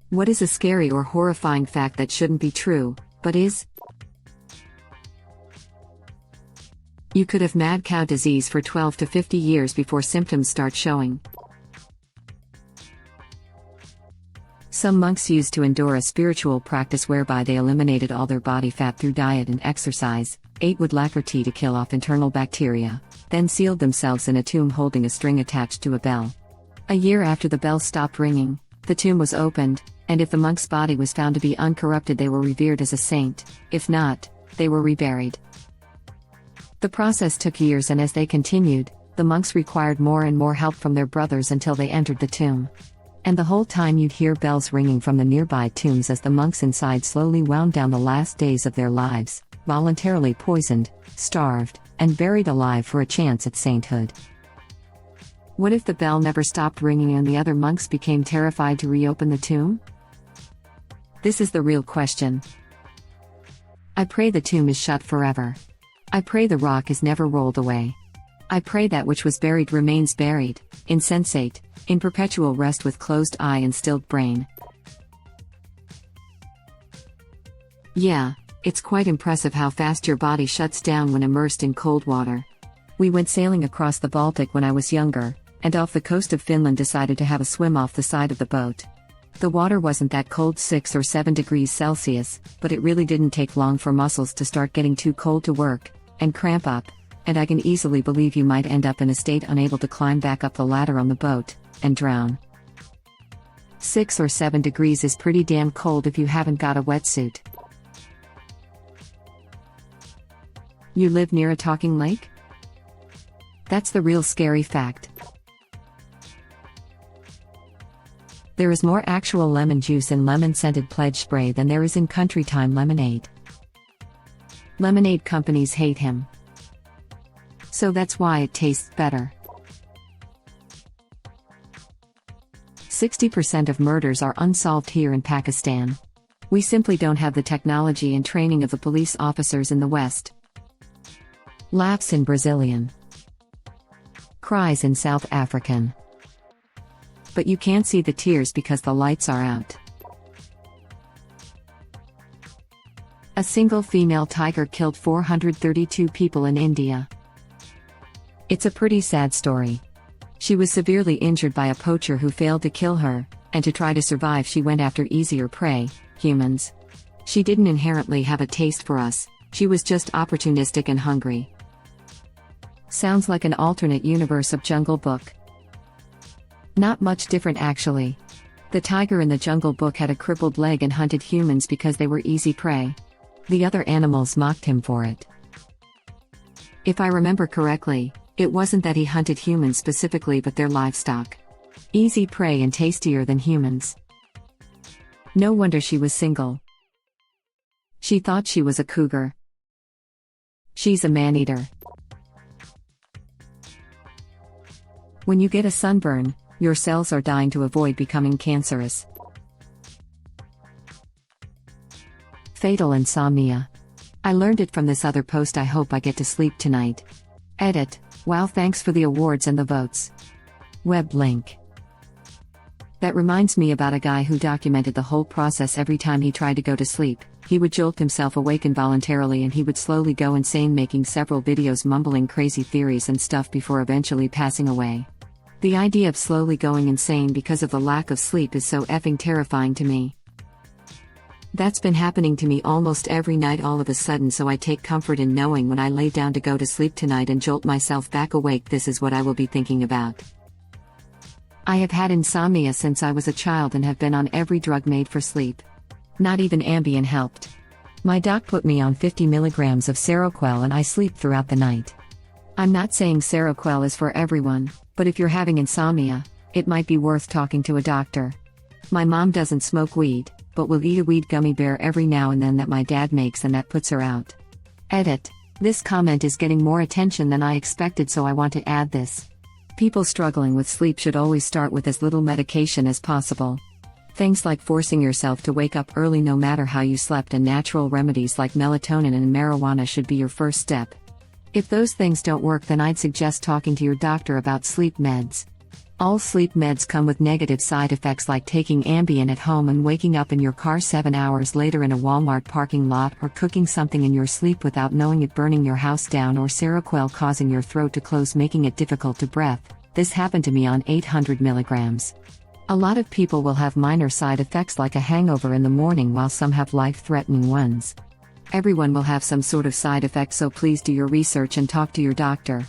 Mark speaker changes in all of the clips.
Speaker 1: What is a scary or horrifying fact that shouldn't be true, but is? You could have mad cow disease for 12 to 50 years before symptoms start showing. Some monks used to endure a spiritual practice whereby they eliminated all their body fat through diet and exercise, ate wood lacquer tea to kill off internal bacteria, then sealed themselves in a tomb holding a string attached to a bell. A year after the bell stopped ringing, the tomb was opened, and if the monk's body was found to be uncorrupted, they were revered as a saint; if not, they were reburied. The process took years, and as they continued, the monks required more and more help from their brothers until they entered the tomb. And the whole time you'd hear bells ringing from the nearby tombs as the monks inside slowly wound down the last days of their lives, voluntarily poisoned, starved, and buried alive for a chance at sainthood. What if the bell never stopped ringing and the other monks became terrified to reopen the tomb? This is the real question. I pray the tomb is shut forever. I pray the rock is never rolled away. I pray that which was buried remains buried, insensate, in perpetual rest with closed eye and stilled brain. Yeah, it's quite impressive how fast your body shuts down when immersed in cold water. We went sailing across the Baltic when I was younger, and off the coast of Finland decided to have a swim off the side of the boat. The water wasn't that cold, 6 or 7 degrees Celsius, but it really didn't take long for muscles to start getting too cold to work, and cramp up, and I can easily believe you might end up in a state unable to climb back up the ladder on the boat, and drown. 6 or 7 degrees is pretty damn cold if you haven't got a wetsuit. You live near a talking lake? That's the real scary fact. There is more actual lemon juice in lemon-scented pledge spray than there is in country time lemonade. Lemonade companies hate him. So that's why it tastes better. 60% of murders are unsolved here in Pakistan. We simply don't have the technology and training of the police officers in the West. Laughs in Brazilian. Cries in South African. But you can't see the tears because the lights are out. A single female tiger killed 432 people in India. It's a pretty sad story. She was severely injured by a poacher who failed to kill her, and to try to survive she went after easier prey, humans. She didn't inherently have a taste for us, she was just opportunistic and hungry. Sounds like an alternate universe of Jungle Book. Not much different actually. The tiger in the Jungle Book had a crippled leg and hunted humans because they were easy prey. The other animals mocked him for it. If I remember correctly, it wasn't that he hunted humans specifically but their livestock. Easy prey and tastier than humans. No wonder she was single. She thought she was a cougar. She's a man-eater. When you get a sunburn, your cells are dying to avoid becoming cancerous. Fatal insomnia. I learned it from this other post. I hope I get to sleep tonight. Edit. Wow, thanks for the awards and the votes. Web link. That reminds me about a guy who documented the whole process. Every time he tried to go to sleep, he would jolt himself awake involuntarily and he would slowly go insane, making several videos mumbling crazy theories and stuff before eventually passing away. The idea of slowly going insane because of the lack of sleep is so effing terrifying to me. That's been happening to me almost every night all of a sudden, so I take comfort in knowing when I lay down to go to sleep tonight and jolt myself back awake, this is what I will be thinking about. I have had insomnia since I was a child and have been on every drug made for sleep. Not even Ambien helped. My doc put me on 50 milligrams of Seroquel and I sleep throughout the night. I'm not saying Seroquel is for everyone, but if you're having insomnia, it might be worth talking to a doctor. My mom doesn't smoke weed, but will eat a weed gummy bear every now and then that my dad makes, and that puts her out. Edit. This comment is getting more attention than I expected, so I want to add this. People struggling with sleep should always start with as little medication as possible. Things like forcing yourself to wake up early no matter how you slept, and natural remedies like melatonin and marijuana should be your first step. If those things don't work, then I'd suggest talking to your doctor about sleep meds. All sleep meds come with negative side effects like taking Ambien at home and waking up in your car 7 hours later in a Walmart parking lot, or cooking something in your sleep without knowing it burning your house down, or Seroquel causing your throat to close making it difficult to breathe. This happened to me on 800 milligrams. A lot of people will have minor side effects like a hangover in the morning, while some have life-threatening ones. Everyone will have some sort of side effect, so please do your research and talk to your doctor.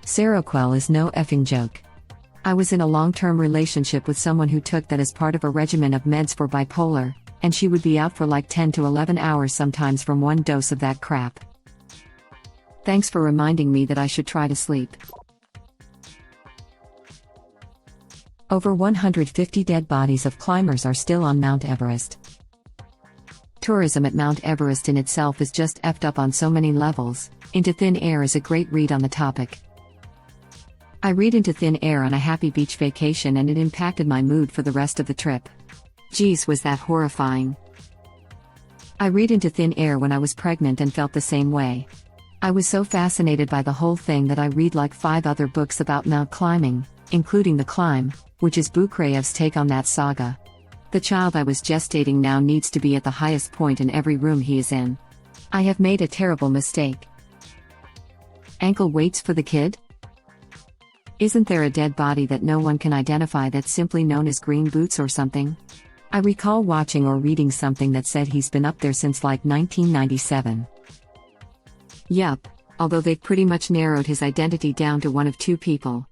Speaker 1: Seroquel is no effing joke. I was in a long-term relationship with someone who took that as part of a regimen of meds for bipolar, and she would be out for like 10 to 11 hours sometimes from one dose of that crap. Thanks for reminding me that I should try to sleep. Over 150 dead bodies of climbers are still on Mount Everest. Tourism at Mount Everest in itself is just effed up on so many levels. Into Thin Air is a great read on the topic. I read Into Thin Air on a happy beach vacation, and it impacted my mood for the rest of the trip. Geez, was that horrifying. I read Into Thin Air when I was pregnant and felt the same way. I was so fascinated by the whole thing that I read like 5 other books about mount climbing, including The Climb, which is Bukrayev's take on that saga. The child I was gestating now needs to be at the highest point in every room he is in. I have made a terrible mistake. Ankle weights for the kid? Isn't there a dead body that no one can identify that's simply known as green boots or something? I recall watching or reading something that said he's been up there since like 1997. Yup, although they've pretty much narrowed his identity down to one of 2 people.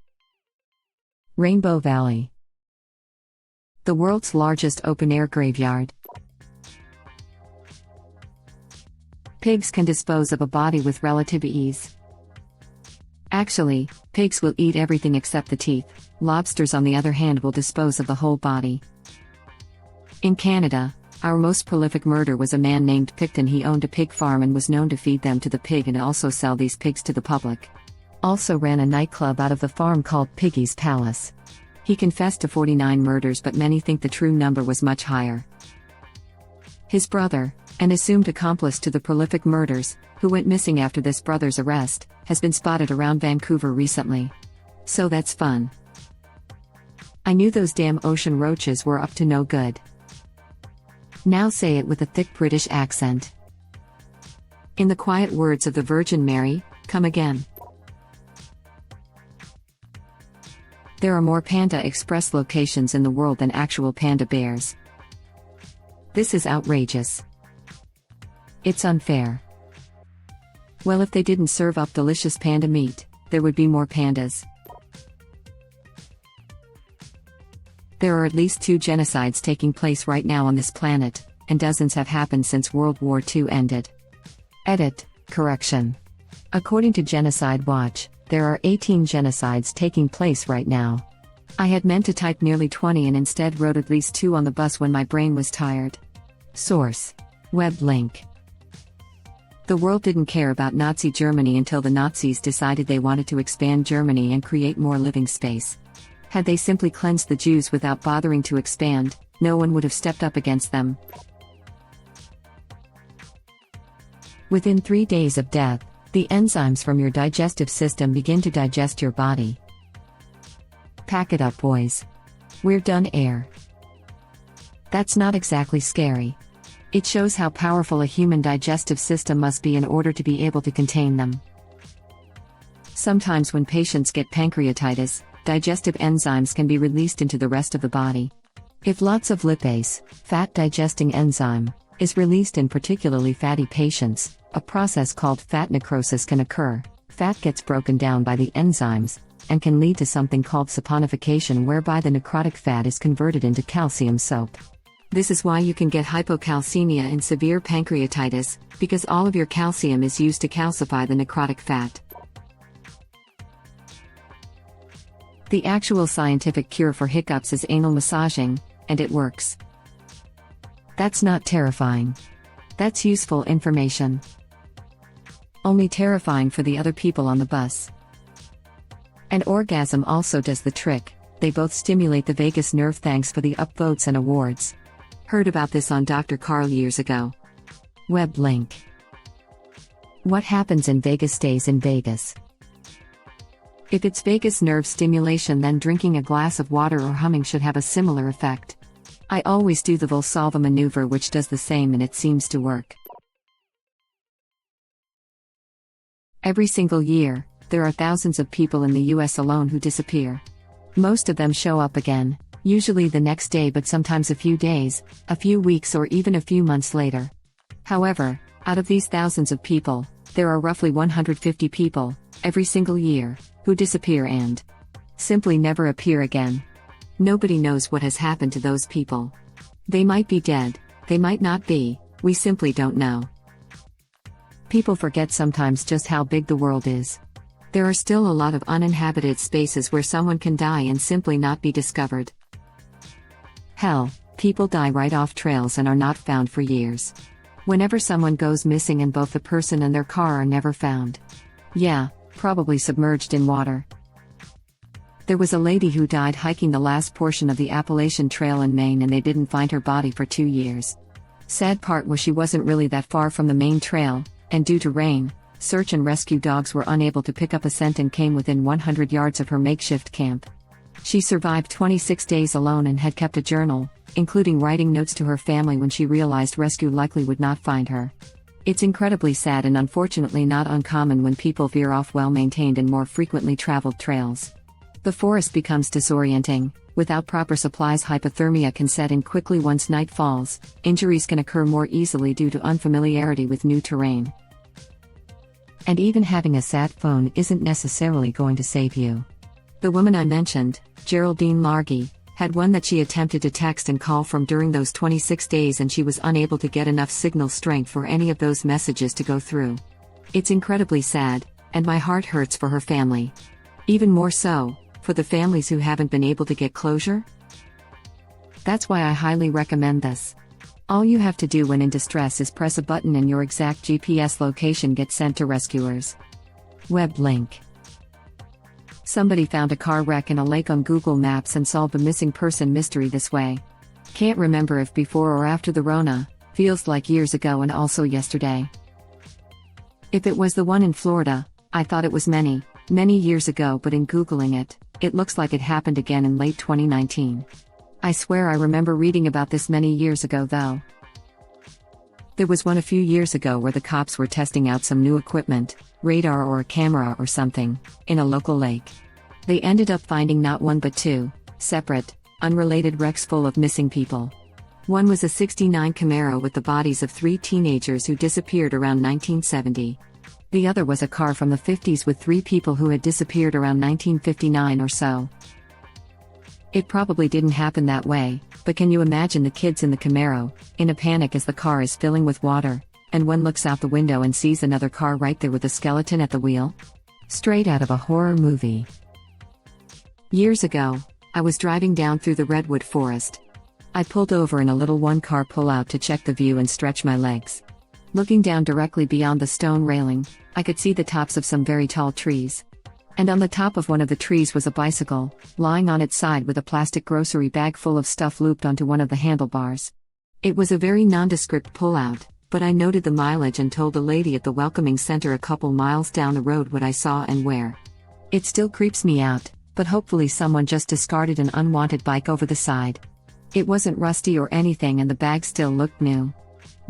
Speaker 1: Rainbow Valley. The world's largest open-air graveyard. Pigs can dispose of a body with relative ease. Actually, pigs will eat everything except the teeth. Lobsters, on the other hand, will dispose of the whole body. In Canada, our most prolific murder was a man named Picton. He owned a pig farm and was known to feed them to the pig and also sell these pigs to the public. Also ran a nightclub out of the farm called Piggy's Palace. He confessed to 49 murders, but many think the true number was much higher. His brother, an assumed accomplice to the prolific murders, who went missing after this brother's arrest, has been spotted around Vancouver recently. So that's fun. I knew those damn ocean roaches were up to no good. Now say it with a thick British accent. In the quiet words of the Virgin Mary, come again. There are more Panda Express locations in the world than actual panda bears. This is outrageous. It's unfair. Well, if they didn't serve up delicious panda meat, there would be more pandas. There are at least 2 genocides taking place right now on this planet, and dozens have happened since World War II ended. Edit, correction. According to Genocide Watch, there are 18 genocides taking place right now. I had meant to type nearly 20 and instead wrote at least 2 on the bus when my brain was tired. Source. Web link. The world didn't care about Nazi Germany until the Nazis decided they wanted to expand Germany and create more living space. Had they simply cleansed the Jews without bothering to expand, no one would have stepped up against them. Within 3 days of death, the enzymes from your digestive system begin to digest your body. Pack it up, boys. We're done air. That's not exactly scary. It shows how powerful a human digestive system must be in order to be able to contain them. Sometimes when patients get pancreatitis, digestive enzymes can be released into the rest of the body. If lots of lipase, fat-digesting enzyme, is released in particularly fatty patients, a process called fat necrosis can occur. Fat gets broken down by the enzymes, and can lead to something called saponification, whereby the necrotic fat is converted into calcium soap. This is why you can get hypocalcemia in severe pancreatitis, because all of your calcium is used to calcify the necrotic fat. The actual scientific cure for hiccups is anal massaging, and it works. That's not terrifying. That's useful information. Only terrifying for the other people on the bus. An orgasm also does the trick. They both stimulate the vagus nerve. Thanks for the upvotes and awards. Heard about this on Dr. Carl years ago. Web link. What happens in Vegas stays in Vegas. If it's vagus nerve stimulation, then drinking a glass of water or humming should have a similar effect. I always do the Valsalva maneuver, which does the same, and it seems to work. Every single year, there are thousands of people in the US alone who disappear. Most of them show up again, usually the next day, but sometimes a few days, a few weeks, or even a few months later. However, out of these thousands of people, there are roughly 150 people, every single year, who disappear and simply never appear again. Nobody knows what has happened to those people. They might be dead, they might not be, we simply don't know. People forget sometimes just how big the world is. There are still a lot of uninhabited spaces where someone can die and simply not be discovered. Hell, people die right off trails and are not found for years. Whenever someone goes missing and both the person and their car are never found. Yeah, probably submerged in water. There was a lady who died hiking the last portion of the Appalachian Trail in Maine, and they didn't find her body for 2 years. Sad part was she wasn't really that far from the main trail, and due to rain, search and rescue dogs were unable to pick up a scent and came within 100 yards of her makeshift camp. She survived 26 days alone and had kept a journal, including writing notes to her family when she realized rescue likely would not find her. It's incredibly sad and unfortunately not uncommon when people veer off well-maintained and more frequently traveled trails. The forest becomes disorienting. Without proper supplies, hypothermia can set in quickly once night falls. Injuries can occur more easily due to unfamiliarity with new terrain. And even having a sat phone isn't necessarily going to save you. The woman I mentioned, Geraldine Largy, had one that she attempted to text and call from during those 26 days, and she was unable to get enough signal strength for any of those messages to go through. It's incredibly sad, and my heart hurts for her family. Even more so, for the families who haven't been able to get closure. That's why I highly recommend this. All you have to do when in distress is press a button and your exact GPS location gets sent to rescuers. Web link. Somebody found a car wreck in a lake on Google Maps and solved the missing person mystery this way. Can't remember if before or after the Rona, feels like years ago and also yesterday. If it was the one in Florida, I thought it was many years ago, but in Googling it, it looks like it happened again in late 2019. I swear I remember reading about this many years ago though. There was one a few years ago where the cops were testing out some new equipment, radar or a camera or something, in a local lake. They ended up finding not one but two, separate, unrelated wrecks full of missing people. One was a '69 Camaro with the bodies of 3 teenagers who disappeared around 1970. The other was a car from the 50s with 3 people who had disappeared around 1959 or so. It probably didn't happen that way, but can you imagine the kids in the Camaro, in a panic as the car is filling with water, and one looks out the window and sees another car right there with a skeleton at the wheel? Straight out of a horror movie. Years ago, I was driving down through the redwood forest. I pulled over in a little one-car pullout to check the view and stretch my legs. Looking down directly beyond the stone railing, I could see the tops of some very tall trees. And on the top of one of the trees was a bicycle, lying on its side with a plastic grocery bag full of stuff looped onto one of the handlebars. It was a very nondescript pullout, but I noted the mileage and told the lady at the welcoming center a couple miles down the road what I saw and where. It still creeps me out, but hopefully someone just discarded an unwanted bike over the side. It wasn't rusty or anything and the bag still looked new.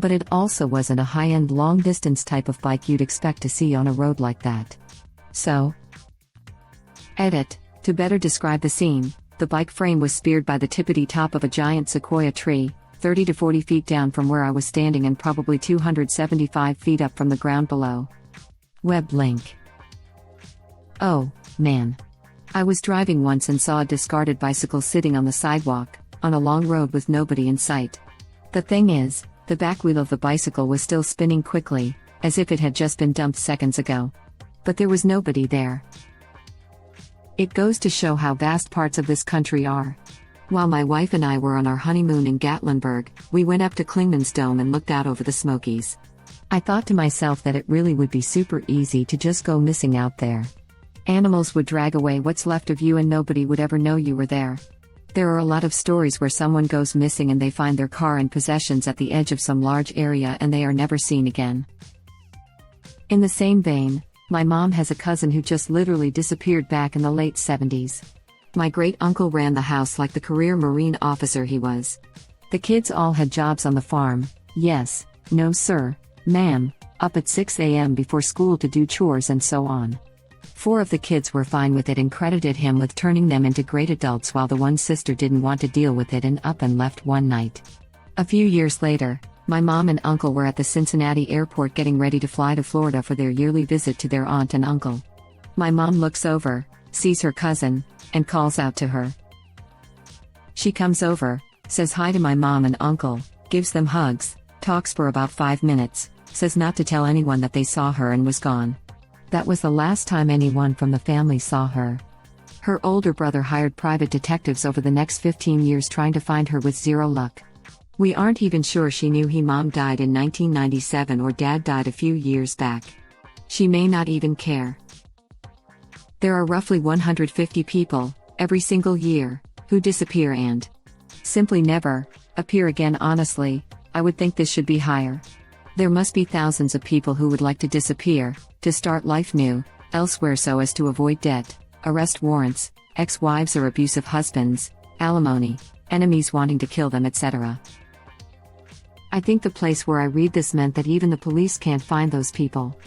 Speaker 1: But it also wasn't a high-end long-distance type of bike you'd expect to see on a road like that. So, edit. To better describe the scene, the bike frame was speared by the tippity top of a giant sequoia tree, 30 to 40 feet down from where I was standing and probably 275 feet up from the ground below. Web link. Oh, man. I was driving once and saw a discarded bicycle sitting on the sidewalk, on a long road with nobody in sight. The thing is, the back wheel of the bicycle was still spinning quickly, as if it had just been dumped seconds ago. But there was nobody there. It goes to show how vast parts of this country are. While my wife and I were on our honeymoon in Gatlinburg, we went up to Klingman's Dome and looked out over the Smokies. I thought to myself that it really would be super easy to just go missing out there. Animals would drag away what's left of you and nobody would ever know you were there. There are a lot of stories where someone goes missing and they find their car and possessions at the edge of some large area and they are never seen again. In the same vein, My mom has a cousin who just literally disappeared back in the late 70s. My great-uncle ran the house like the career Marine officer he was. The kids all had jobs on the farm, yes, no sir, ma'am, up at 6 a.m. before school to do chores and so on. 4 of the kids were fine with it and credited him with turning them into great adults, while the one sister didn't want to deal with it and up and left one night. A few years later, my mom and uncle were at the Cincinnati airport getting ready to fly to Florida for their yearly visit to their aunt and uncle. My mom looks over, sees her cousin, and calls out to her. She comes over, says hi to my mom and uncle, gives them hugs, talks for about 5 minutes, says not to tell anyone that they saw her, and was gone. That was the last time anyone from the family saw her. Her older brother hired private detectives over the next 15 years trying to find her with zero luck. We aren't even sure she knew mom died in 1997 or dad died a few years back. She may not even care. There are roughly 150 people, every single year, who disappear and simply never appear again. Honestly, I would think this should be higher. There must be thousands of people who would like to disappear, to start life new, elsewhere so as to avoid debt, arrest warrants, ex-wives or abusive husbands, alimony, enemies wanting to kill them, etc. I think the place where I read this meant that even the police can't find those people.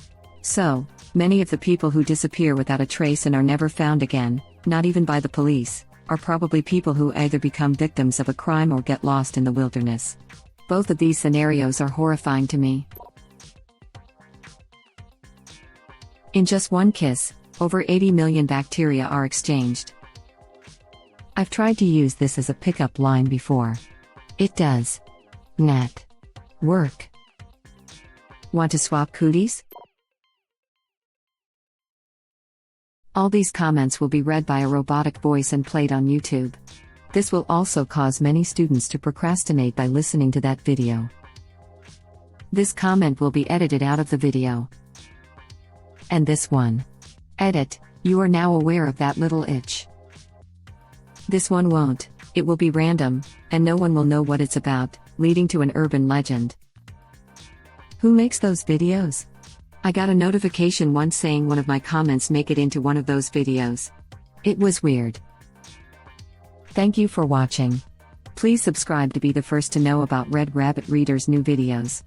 Speaker 1: So, many of the people who disappear without a trace and are never found again, not even by the police, are probably people who either become victims of a crime or get lost in the wilderness. Both of these scenarios are horrifying to me. In just one kiss, over 80 million bacteria are exchanged. I've tried to use this as a pickup line before. It does not work. Want to swap cooties? All these comments will be read by a robotic voice and played on YouTube. This will also cause many students to procrastinate by listening to that video. This comment will be edited out of the video. And this one. Edit, you are now aware of that little itch. This one won't, it will be random, and no one will know what it's about, leading to an urban legend. Who makes those videos? I got a notification once saying one of my comments make it into one of those videos. It was weird. Thank you for watching. Please subscribe to be the first to know about Red Rabbit Reader's new videos.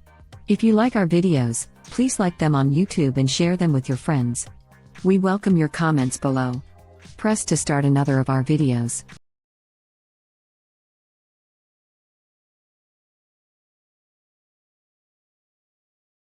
Speaker 1: If you like our videos, please like them on YouTube and share them with your friends. We welcome your comments below. Press to start another of our videos.